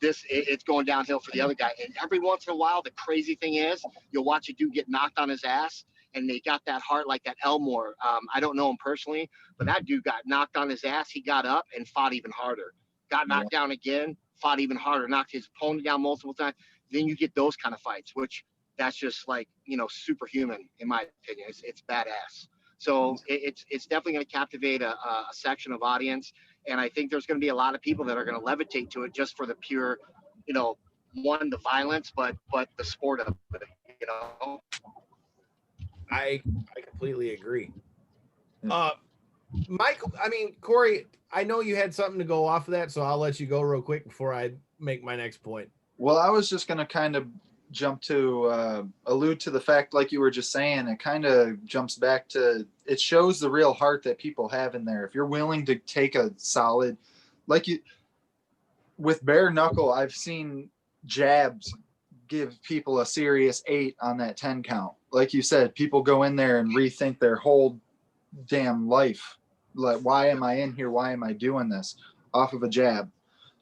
it's going downhill for the other guy. And every once in a while, the crazy thing is you'll watch a dude get knocked on his ass, and they got that heart like that Elmore. I don't know him personally, but that dude got knocked on his ass. He got up and fought even harder. Got knocked down again, fought even harder, knocked his opponent down multiple times. Then you get those kind of fights, which that's just like, superhuman, in my opinion. It's badass. So it's definitely going to captivate a section of audience. And I think there's going to be a lot of people that are going to levitate to it just for the pure, one, the violence, but the sport of it, I completely agree. Michael, Corey, I know you had something to go off of that, so I'll let you go real quick before I make my next point. Well, I was just going to kind of jump to allude to the fact, like you were just saying, it kind of jumps back to, it shows the real heart that people have in there. If you're willing to take a solid, with bare knuckle, I've seen jabs give people a serious 8 on that 10 count. Like you said, people go in there and rethink their whole damn life. Like, why am I in here? Why am I doing this? Off of a jab.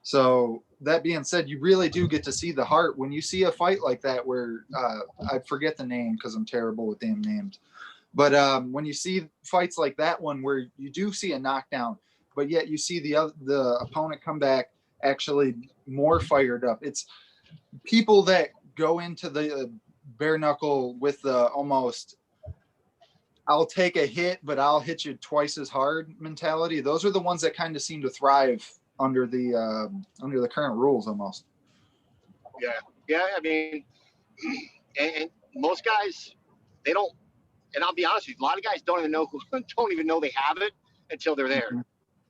So that being said, you really do get to see the heart when you see a fight like that where I forget the name because I'm terrible with damn names. But when you see fights like that one where you do see a knockdown, but yet you see the opponent come back actually more fired up. It's people that go into the bare knuckle with the almost, I'll take a hit, but I'll hit you twice as hard mentality. Those are the ones that kind of seem to thrive under the current rules almost. Yeah. I mean, and most guys, they don't. And I'll be honest with you, a lot of guys don't even know they have it until they're there.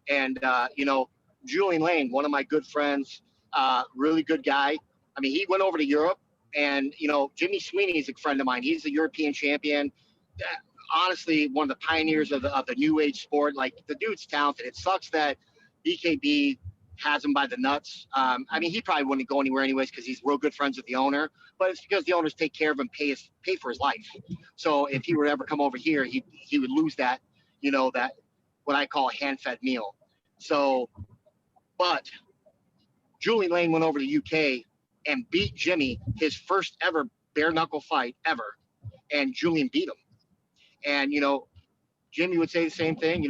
And Julian Lane, one of my good friends, really good guy. I mean, he went over to Europe, and Jimmy Sweeney is a friend of mine. He's the European champion. Honestly, one of the pioneers of the new age sport. Like, the dude's talented. It sucks that BKB has him by the nuts. I mean, he probably wouldn't go anywhere anyways because he's real good friends with the owner. But it's because the owners take care of him, pay for his life. So if he were to ever come over here, he would lose that, that what I call a hand-fed meal. So, but Julian Lane went over to UK and beat Jimmy, his first ever bare knuckle fight ever, and Julian beat him. And Jimmy would say the same thing.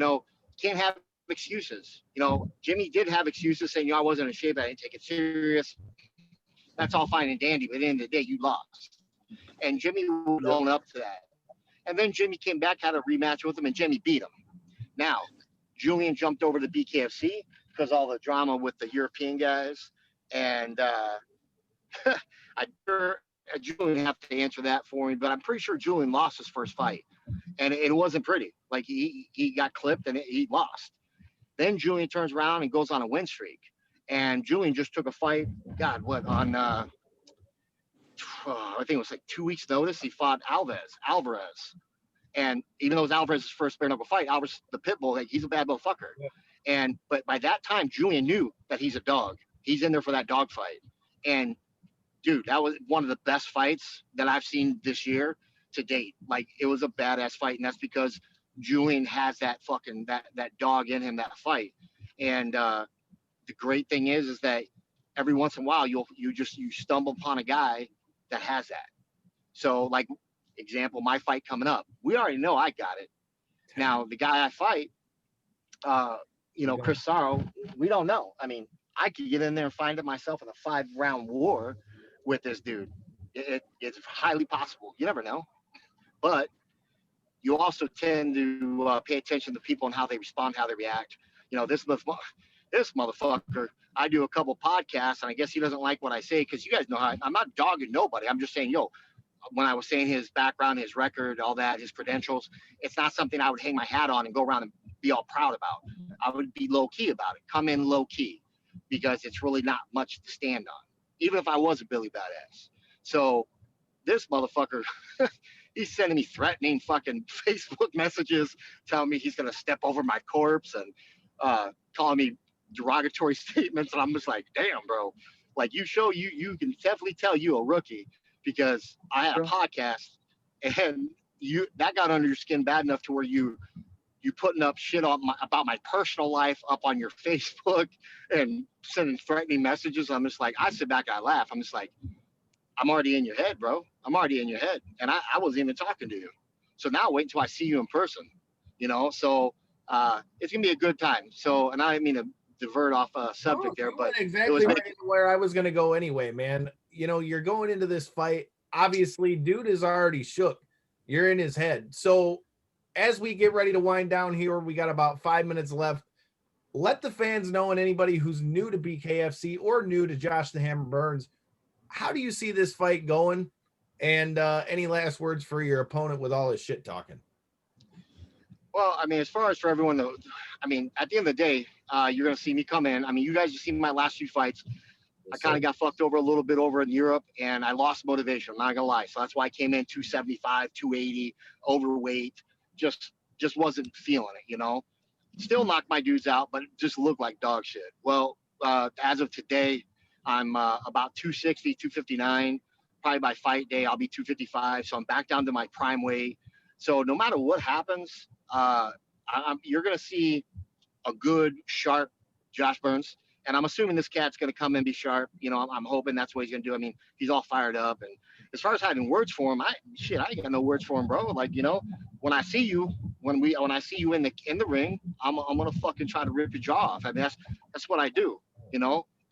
Can't have excuses. Jimmy did have excuses saying, I wasn't in shape. I didn't take it serious. That's all fine and dandy. But at the end of the day, you lost. And Jimmy would own up to that. And then Jimmy came back, had a rematch with him, and Jimmy beat him. Now, Julian jumped over to BKFC because all the drama with the European guys. And Julian have to answer that for me. But I'm pretty sure Julian lost his first fight. And it wasn't pretty. Like, he got clipped and he lost. Then Julian turns around and goes on a win streak. And Julian just took a fight, on, I think it was like 2 weeks' notice, he fought Alvarez. And even though it was Alvarez's first bare knuckle fight, Alvarez, the pit bull, he's a bad motherfucker. Yeah. But by that time, Julian knew that he's a dog. He's in there for that dog fight. And, dude, that was one of the best fights that I've seen this year to date. Like, it was a badass fight, and that's because Julian has that dog in him, that fight. And the great thing is that every once in a while you stumble upon a guy that has that. So, like, example, my fight coming up, we already know I got it. Now the guy I fight, Chris Sorrow, we don't know. I mean, I could get in there and find it myself in a 5-round war with this dude. It's highly possible. You never know. But you also tend to pay attention to people and how they respond, how they react. This motherfucker, I do a couple podcasts, and I guess he doesn't like what I say because you guys know how I'm not dogging nobody. I'm just saying, when I was saying his background, his record, all that, his credentials, it's not something I would hang my hat on and go around and be all proud about. I would be low-key about it, come in low-key, because it's really not much to stand on, even if I was a Billy Badass. So this motherfucker, he's sending me threatening fucking Facebook messages, telling me he's going to step over my corpse and calling me derogatory statements. And I'm just like, damn, bro. Like, you can definitely tell you a rookie, because I had a podcast and that got under your skin bad enough to where you putting up shit about my personal life up on your Facebook and sending threatening messages. I'm just like, I sit back and I laugh. I'm just like, I'm already in your head, bro. I'm already in your head. And I wasn't even talking to you. So now wait until I see you in person, So it's going to be a good time. So, and I didn't mean to divert off a subject there, but exactly where I was going to go anyway, man. You're going into this fight. Obviously, dude is already shook. You're in his head. So as we get ready to wind down here, we got about 5 minutes left. Let the fans know, and anybody who's new to BKFC or new to Josh the Hammer Burns, how do you see this fight going? And any last words for your opponent with all his shit talking? Well, I mean, as far as for everyone, at the end of the day, you're going to see me come in. I mean, you guys have seen my last few fights. I kind of got fucked over a little bit over in Europe, and I lost motivation. I'm not going to lie. So that's why I came in 275, 280, overweight. Just wasn't feeling it, Still knocked my dudes out, but it just looked like dog shit. Well, as of today, I'm about 260, 259. Probably by fight day, I'll be 255. So I'm back down to my prime weight. So no matter what happens, you're going to see a good, sharp Josh Burns. And I'm assuming this cat's going to come and be sharp. I'm hoping that's what he's going to do. I mean, he's all fired up. And as far as having words for him, I ain't got no words for him, bro. Like, when I see you, when I see you in the ring, I'm going to fucking try to rip your jaw off. I mean, that's what I do,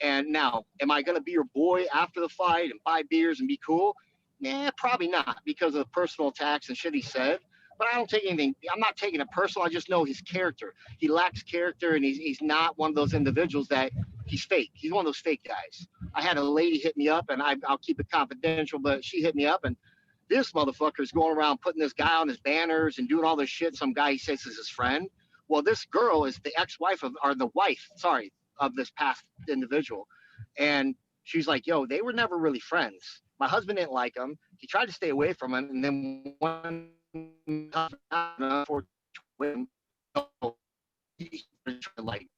And now, am I going to be your boy after the fight and buy beers and be cool? Nah, probably not, because of the personal attacks and shit he said. But I don't take anything. I'm not taking it personal. I just know his character. He lacks character, and he's not one of those individuals that he's fake. He's one of those fake guys. I had a lady hit me up, and I'll keep it confidential, but she hit me up, and this motherfucker is going around putting this guy on his banners and doing all this shit. Some guy he says is his friend. Well, this girl is the ex-wife of this past individual. And she's like, yo, they were never really friends. My husband didn't like him. He tried to stay away from him. And then one like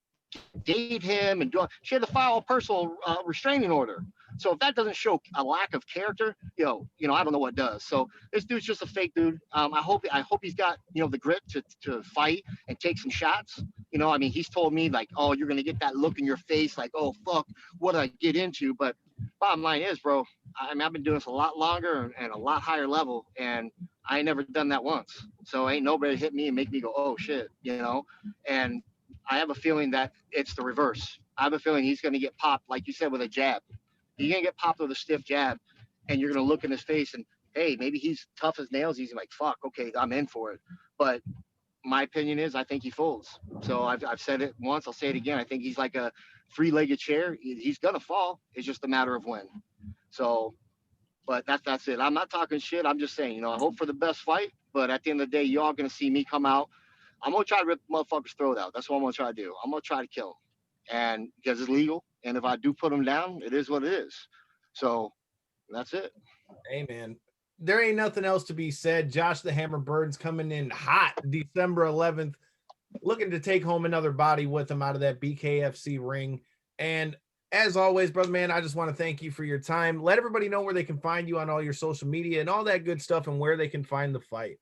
date him and do. She had to file a personal restraining order. So if that doesn't show a lack of character, I don't know what does. So this dude's just a fake dude. I hope he's got the grit to fight and take some shots. I mean, he's told me like, oh, you're gonna get that look in your face, like, oh fuck, what did I get into? But bottom line is, bro, I mean, I've been doing this a lot longer and a lot higher level, and I ain't never done that once. So ain't nobody hit me and make me go, oh shit, And I have a feeling that it's the reverse. I have a feeling he's going to get popped, like you said, with a jab. He's going to get popped with a stiff jab, and you're going to look in his face and, hey, maybe he's tough as nails. He's like, fuck, okay, I'm in for it. But my opinion is I think he folds. So I've said it once. I'll say it again. I think he's like a three-legged chair. He's going to fall. It's just a matter of when. So, but that's it. I'm not talking shit. I'm just saying, I hope for the best fight. But at the end of the day, y'all going to see me come out. I'm going to try to rip the motherfucker's throat out. That's what I'm going to try to do. I'm going to try to kill him. And because it's legal. And if I do put him down, it is what it is. So that's it. Hey, man. There ain't nothing else to be said. Josh the Hammer Burns coming in hot December 11th, looking to take home another body with him out of that BKFC ring. And as always, brother man, I just want to thank you for your time. Let everybody know where they can find you on all your social media and all that good stuff and where they can find the fight.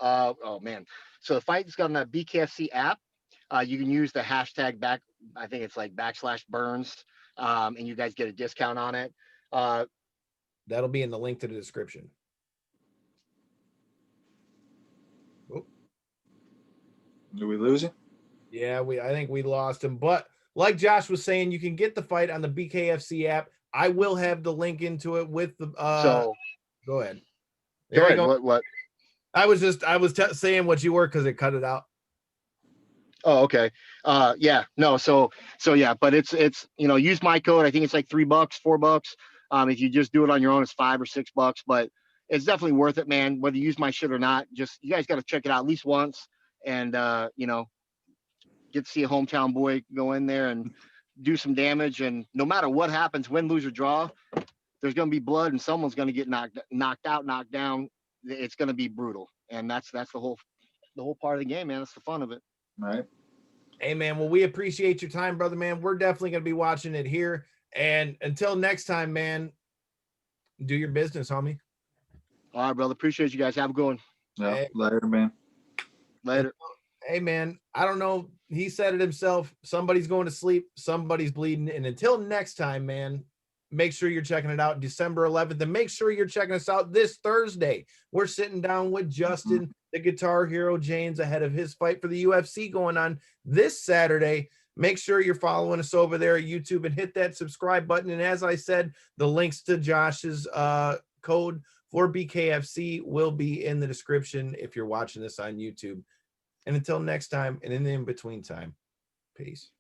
Oh man. So the fight is got on that BKFC app. You can use the hashtag I think it's like /Burns, and you guys get a discount on it. That'll be in the link to the description. Oh. Did we lose him? Yeah, I think we lost him. But like Josh was saying, you can get the fight on the BKFC app. I will have the link into it with the. So go ahead. Go ahead. What? I was saying what you were because it cut it out. Oh, okay. Yeah. No. So yeah. But it's use my code. I think it's like $3, $4. If you just do it on your own, it's $5 or $6. But it's definitely worth it, man. Whether you use my shit or not, just you guys got to check it out at least once, and get to see a hometown boy go in there and do some damage. And no matter what happens, win, lose, or draw, there's going to be blood, and someone's going to get knocked out, knocked down. It's going to be brutal, and that's the whole part of the game, man. That's the fun of it. All right. Hey, man. Well, we appreciate your time, brother, man. We're definitely going to be watching it here. And until next time, man, do your business, homie. All right, brother. Appreciate you guys. Have a good one. Yeah. Hey. Later, man. Later. Hey, man, I don't know. He said it himself. Somebody's going to sleep. Somebody's bleeding. And until next time, man, make sure you're checking it out December 11th. And make sure you're checking us out this Thursday. We're sitting down with Justin, the Guitar Hero James, ahead of his fight for the UFC going on this Saturday. Make sure you're following us over there at YouTube and hit that subscribe button. And as I said, the links to Josh's code for BKFC will be in the description if you're watching this on YouTube. And until next time, and in the in-between time, peace.